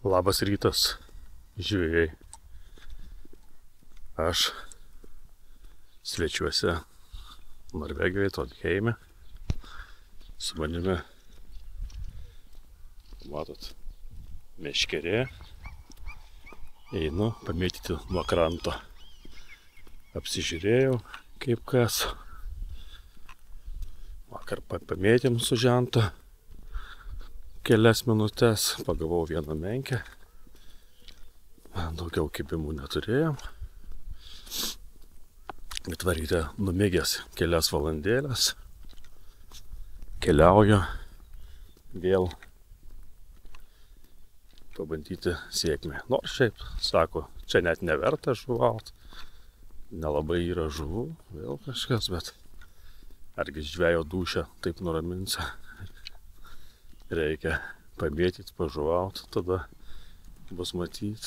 Labas rytas, žvejai. Aš svečiuose Norvegijoje, Trondheime. Su manimi, matot, meškerė. Einu pamėtyti nuo kranto. Apsižiūrėjau, kaip kas. Vakar pamėtėm su žento. Kelias minutės pagavau vieną menkę. Daugiau kibimų neturėjom. Bet varyte numėgęs kelias valandėlės. Keliauju vėl pabandyti sėkmę. Nors šiaip, sako, čia net neverta žuvaut. Nelabai yra žuvų, vėl kažkas, bet argi žvejo dūšią taip nuraminsi. Reikia pamėtyti, pažuvaut, tada bus matyt.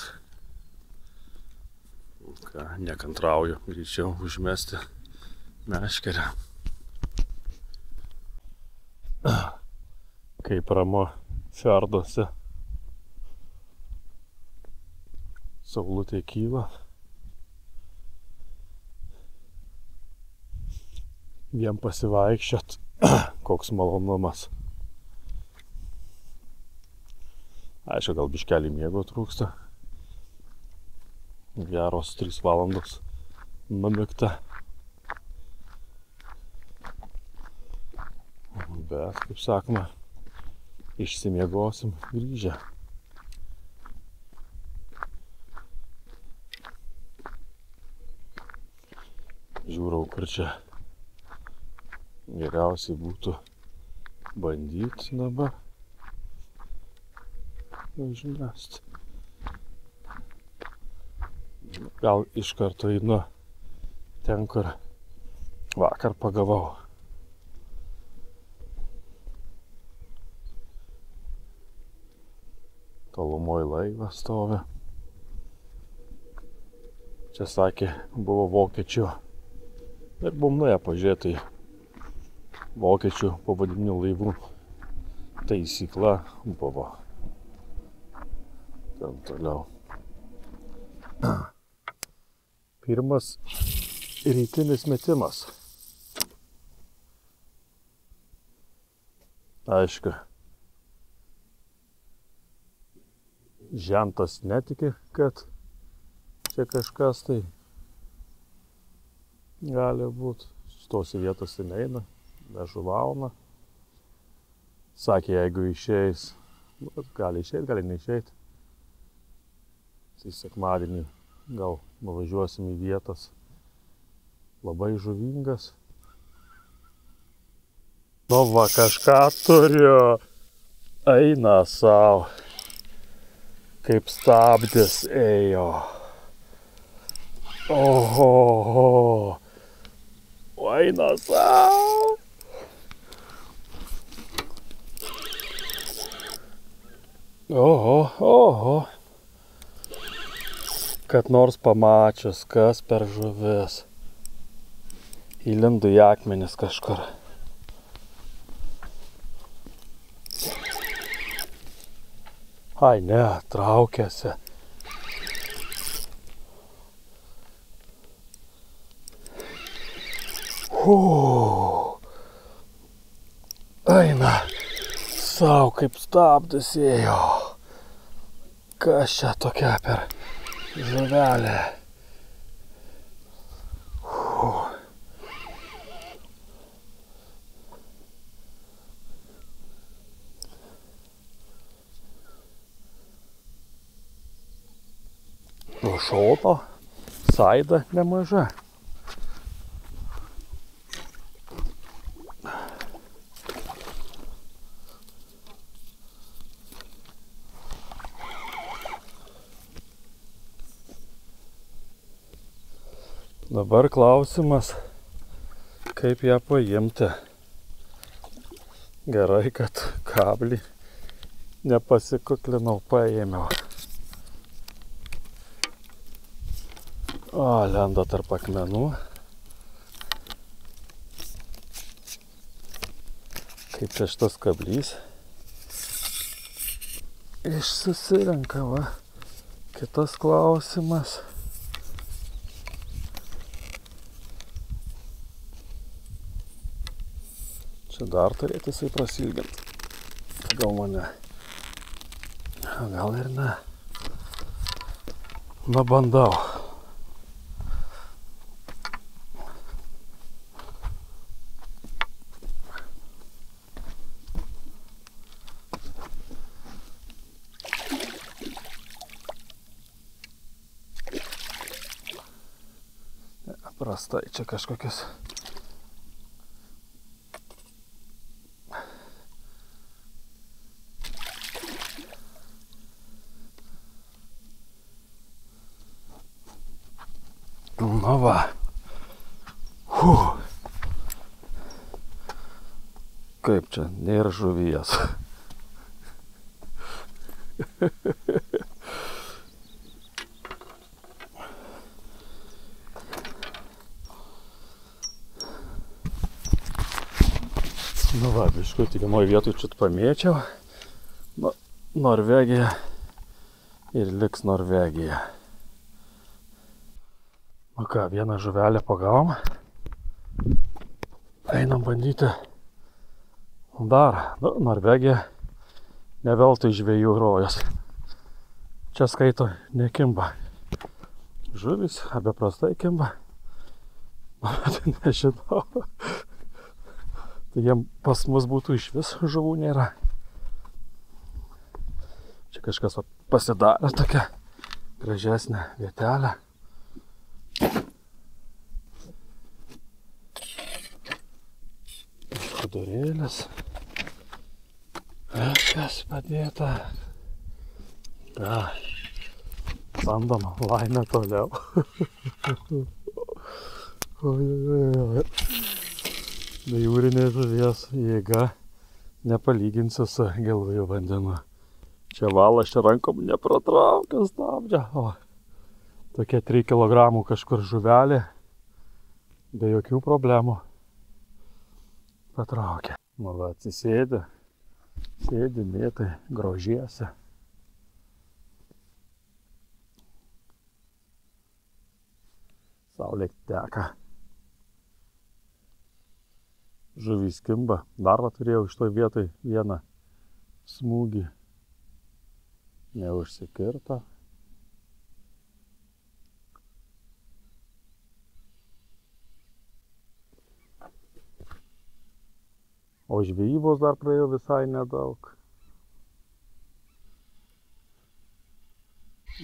Ką, nekantrauju greičiau užmesti meškerę. Kaip ramu fjorduose. Saulutė kyla. Vien pasivaikščiot, koks malonumas. Aišku, gal biškelį miego trūksta. Geros 3 valandos numigta. Bet, kaip sakoma, išsimiegosim grįžę. Žiūrau, kur čia geriausiai būtų bandyti dabar užmest. Gal iš karto einu ten, kur vakar pagavau. Tolumoj laivas stovi. Čia sakė, buvo vokiečių. Ir buvom nuėję pažiūrėti vokiečių povandeninių laivų taisykla buvo. Ten toliau. Pirmas rytinis metimas. Aišku, žentas netiki, kad čia kažkas tai gali būti. Šitose vietose neina, nežuvauna. Sakė, jeigu išeis, gali išeit, gali neišeit. Tai sekmadienį gal nuvažiuosim į vietas. Labai žuvingas. Nu va, kažką turiu. Eina sau. Kaip stabdis ėjo. Oho. Eina sau. Oho. Kad nors pamačius, kas per žuvis. Įlindu į akmenis kažkur. Ai ne, traukiasi. Eina sau kaip stabdis ėjo. Kas čia tokia per žuvelė? Šoto, saida nemaža. Dabar klausimas, kaip ją paimti. Gerai, kad kablį nepasikuklinau, paėmiau. O, lenda tarp akmenų. Kaip čia šitas kablys. išsusirenka, va. Kitas klausimas. Čia dar turėtų jisai prasilginti. Gal mane. Gal ir ne. Na, bandau. Prastai čia kažkokius. Nu va. Kaip čia, nėra žuvies. Nu va, biškutį vienoj vietoj čia pamėčiau. Nu, Norvegija ir liks Norvegija. Nu ką, vieną žuvelę pagavom. Einam bandyti dar. Nu, Norvegija ne veltui žvejų rojas. Čia skaito nekimba. Žuvis beprastai kimba. Bet nežinau. Tai jiem pas mus būtų iš vis žuvų nėra. Čia kažkas pasidarė tokia gražesnė vietelė. Skudurėlis. Kas padėta. Da. Bandom laimę toliau. Oi. Jūrinės žuvies jėga nepalyginsi su gilųjų vandenų. Čia valas čia rankom nepratraukia stabdžio. O, tokie 3 kg kažkur žuvelė be jokių problemų patraukia. Nu va, atsisėdi, sėdi, mėtai, grožiesi. Saulė teka. Žuvys kimba. Dar va turėjau iš toj vietoj vieną smūgį. Neužsikirto. O žvejybos dar praėjo visai nedaug.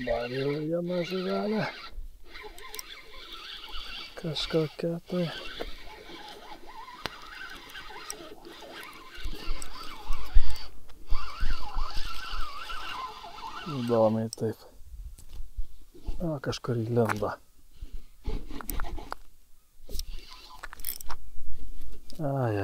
Dar yra viena žuvelė. Kažkokia tai. Įdomiai taip. O, kažkur įlenda. Ai.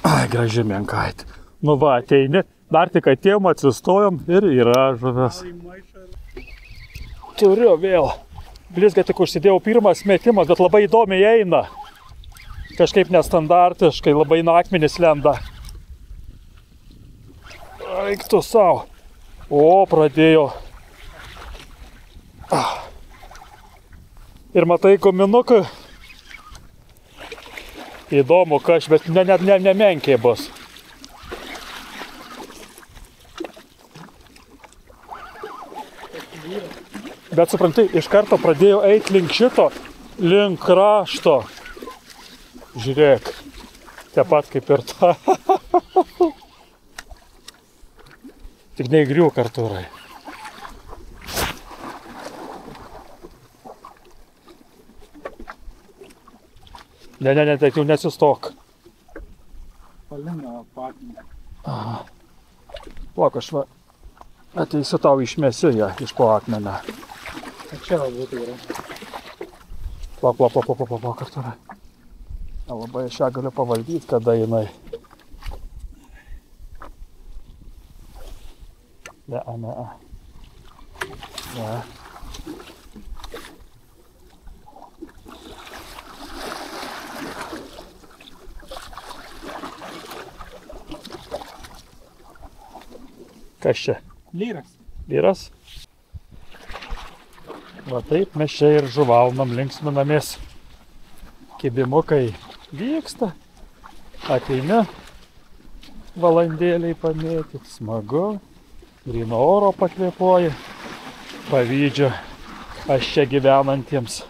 Ai, graži menkaitė. Nu va, ateini, dar tik atėjom, atsistojom ir yra žuvis. Turiu vėl. Blizga tik užsidėjau pirmas metimas, bet labai įdomiai eina. Kažkaip nestandartiškai, labai nuo akmenis lenda. Eik tu savo. O, pradėjo. Ir matai guminuką. Įdomu, kaž, bet net nemenkiai bus. Bet suprantai, iš karto pradėjau eiti link šito, link krašto. Žiūrėk, tie pat kaip ir ta. Tik neįgriūk, Artūrai. Ne, tai jau nesistok. Palina patinį. Plak, aš va ateisiu tau išmesiu ją iš po akmenę. Čia būtų yra. Plak, Artūrai. Labai aš ją galiu pavaldyti, kada jinai. Ne. Kas čia? Lyras. Lyras? Va taip mes čia ir žuvaunam, linksminamės. Kibimukai vyksta. Ateini valandėliai pamėtyt, smagu. Gryno oro pakvėpuoji. Pavydžiu aš čia gyvenantiems.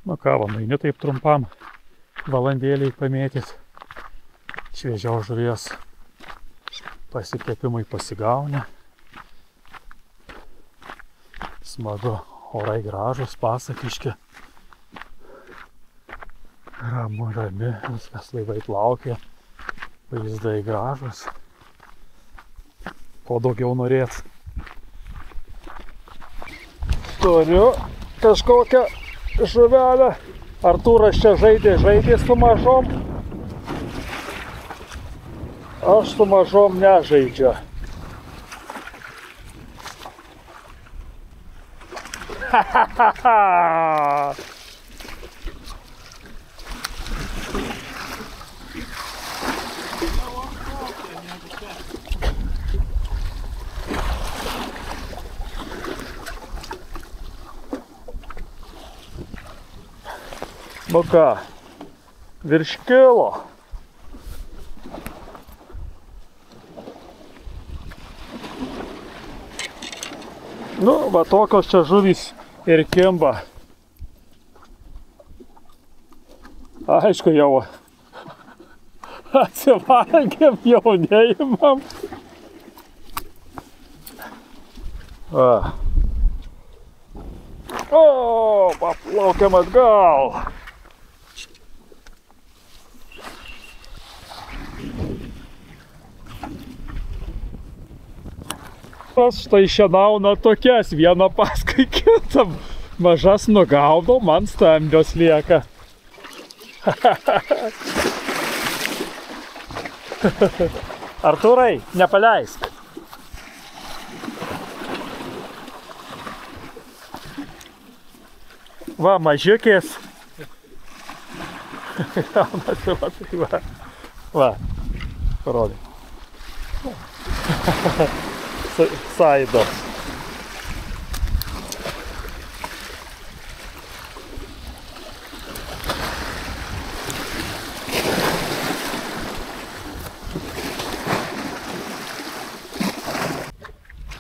Nu ką, va, nueini taip trumpam valandėliai pamėtyt. Šviežios žuvies pasikepimai pasigauni. Smagu, orai gražus, pasakiški. Ramu, rami, viskas laivai plaukia, vaizdai gražus. Ko daugiau norėt? Turiu kažkokią žuvelę. Artūras čia žaidė su mažom. Aš su mažom nežaidžiu. Nu ką, virš kilo. Nu, va tokios čia žuvys ir kimba. Aišku, jau atsivalgėm, jau neimam. O, paplaukiam atgal. Štai šienauna tokias, vieną paskui kitą. Mažas nugaudau, man stambios lieka. Artūrai, nepaleisk. Va, mažiukės. Va, parodai. Saidos.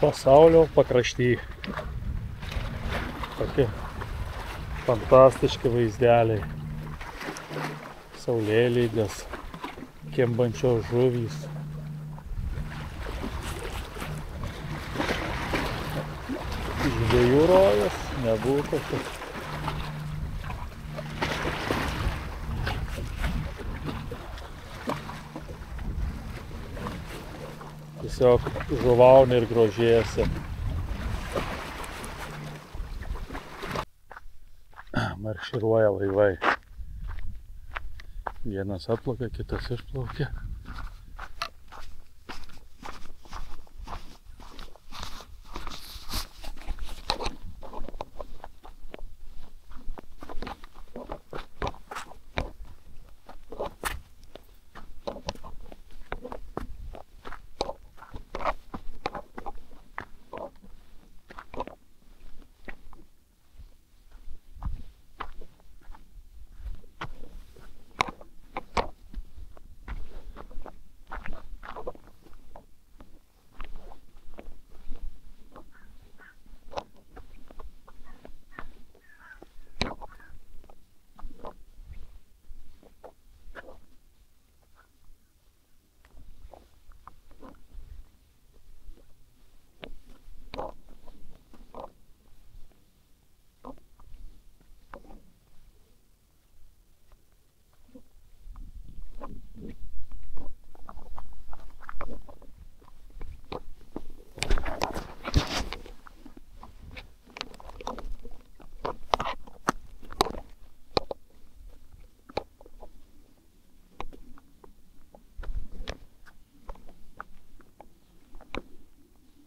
Pasaulio pakrašty. Tokie fantastiški vaizdeliai. Saulėlydės, kimbančios žuvys. Žvejų rojas nebūtų. tiesiog žuvauni ir grožėjasi. Marširuoja laivai. Vienas atplaukia, kitas išplaukia.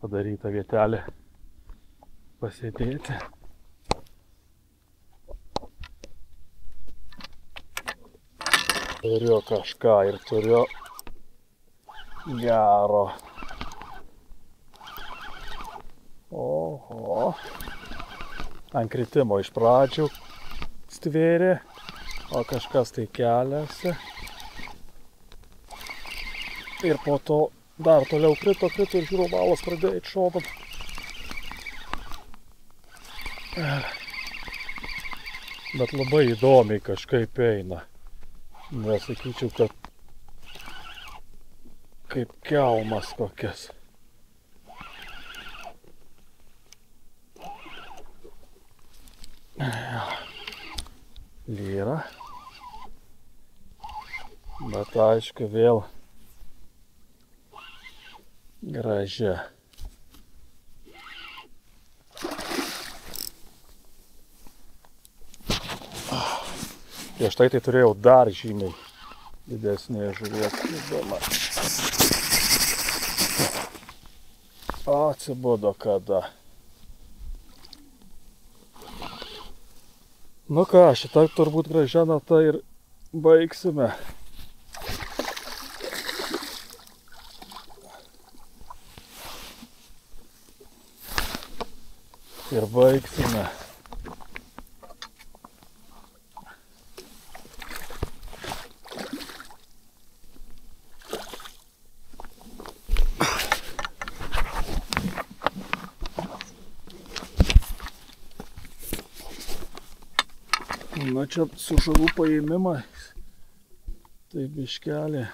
Padaryta vietelė pasėdėti. Turiu kažką ir turiu gero. Oho. Ant kritimo iš pradžių stvėrė, o kažkas tai keliasi. Ir po to dar toliau krito ir žiūrėjau, valas pradėjo eit šopat. Bet labai įdomiai kažkaip eina. Nesakyčiau, kad kaip kelmas kokias. Lyra. Bet aišku vėl gražia. Prieš tai turėjau dar žymiai didesnė žuvies. Atsibodo kada. Nu ką, šitą turbūt gražia nata ir baigsime. Ir baigsime. Na čia su žuvų paėmimais. Tai biškelė.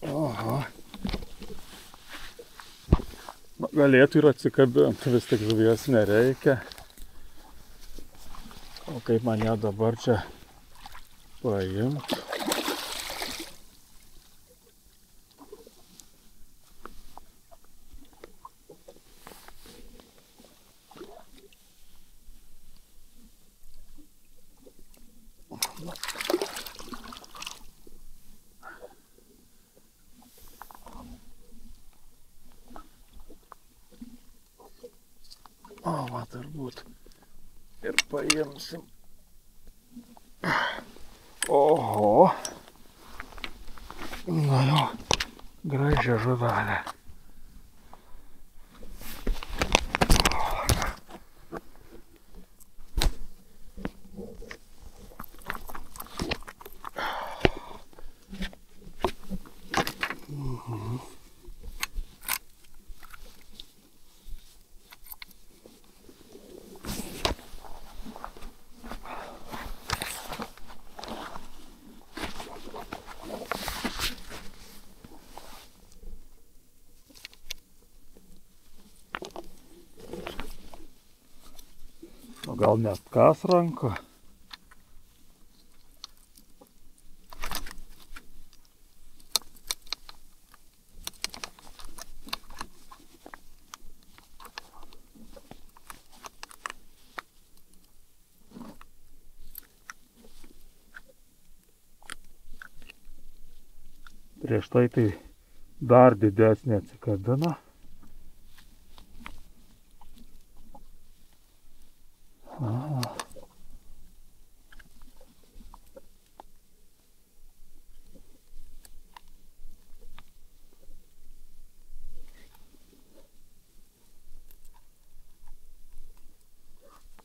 Aha. Galėtų ir atsikabinti, vis tik žuvies nereikia. O kaip man ją dabar čia paimti? O, va, turbūt ir paimsim. Oho. Na jau, gražia žuvelė. O gal net kas ranko? Prieš tai dar didesnė atsikabina.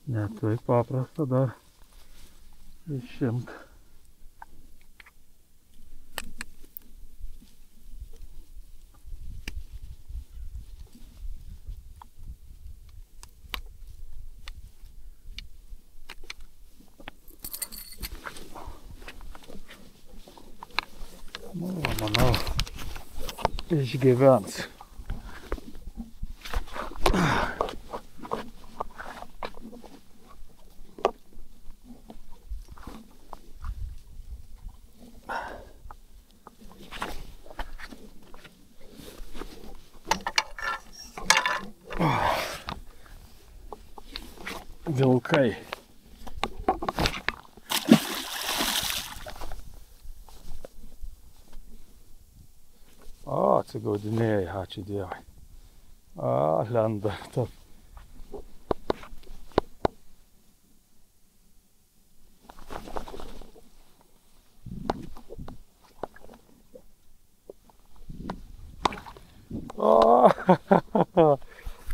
Net taip paprasta dar išimt. Nu, manau, išgyvens. Vilkai. Atsigaudinėja, ačiū Dievui. Lenda.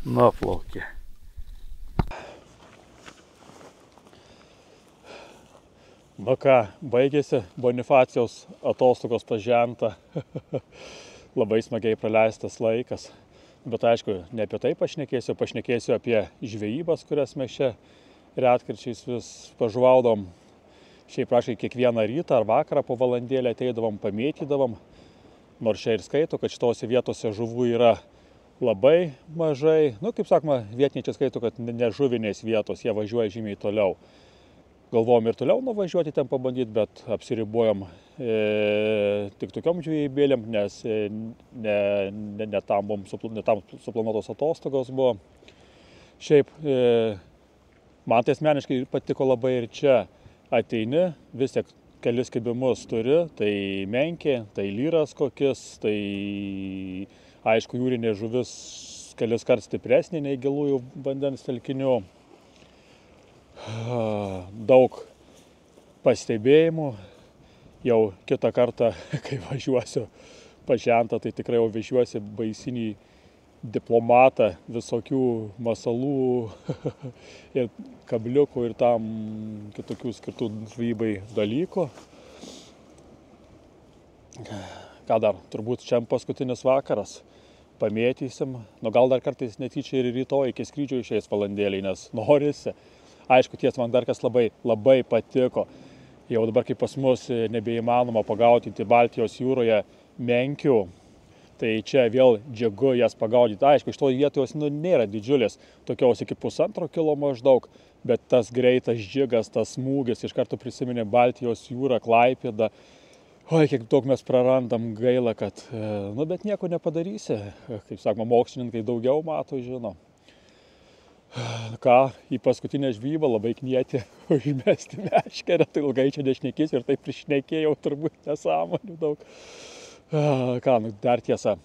Nuplaukė. Nu ką, baigėsi Bonifacijaus atostogos pas žentą. Labai smagiai praleistas laikas. Bet aišku, ne apie tai pašnekėsiu apie žvejybas, kurias mes čia retkarčiais vis pažuvaudom. Šiaip praškai kiekvieną rytą ar vakarą po valandėlę ateidavom, pamėtydavom. Nors čia ir skaito, kad šitose vietose žuvų yra labai mažai. Nu, kaip sakoma, vietiniai čia skaito, kad ne žuvinės vietos, jie važiuoja žymiai toliau. Galvojom ir toliau nuvažiuoti ten pabandyti, bet apsiribojom tik tokiom žvejybėlėm, nes ne tam suplanuotos atostogos buvo. Šiaip, man tai asmeniškai patiko labai ir čia. Ateini, vis tiek kelis kibimus turi, tai menkė, tai lyras kokis, tai aišku jūrinė žuvis kelis kart stipresnė nei gilųjų vandens telkinių. Daug pastebėjimų. Jau kitą kartą, kai važiuosiu pas žentą, tai tikrai jau vežiuosi baisinį diplomatą visokių masalų ir kabliukų ir tam kitokių skirtų žvejybai dalykų. Ką dar? Turbūt čia paskutinis vakaras. Pamėtysim. Nu gal dar kartais netyčia ir rytoj iki skrydžio išeis valandėliai, nes norisi. Aišku, ties man dar kas labai patiko. Jau dabar, kai pas mus nebeįmanoma pagaudyti Baltijos jūroje menkių, tai čia vėl džiugu jas pagaudyti. Aišku, iš to vietos nėra didžiulės, tokios iki 1,5 kilo maždaug, bet tas greitas džiugas, tas smūgis, iš karto prisiminė Baltijos jūrą, Klaipėdą. Oi, kiek daug mes prarandam, gaila, kad, nu, bet nieko nepadarysi. Kaip sakoma, mokslininkai daugiau mato, žino. Ką, į paskutinę žvybą labai knieti užmesti meškerę, tai ilgai čia nešnekėsiu ir taip prišnekėjau turbūt nesąmonių daug. Ką, nu, dar tiesa,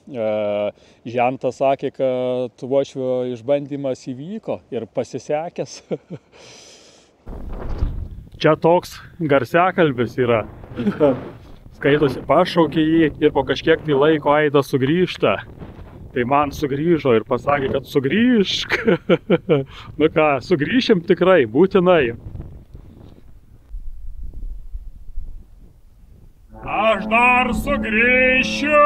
žentas sakė, kad uošvio išbandymas įvyko ir pasisekęs. Čia toks garsiakalbis yra. Skaitosi, pašaukė jį ir po kažkiek tai laiko aidas sugrįžta. Tai man sugrįžo ir pasakė, kad sugrįžk. Nu ką, sugrįšim tikrai, būtinai. Aš dar sugrįšiu.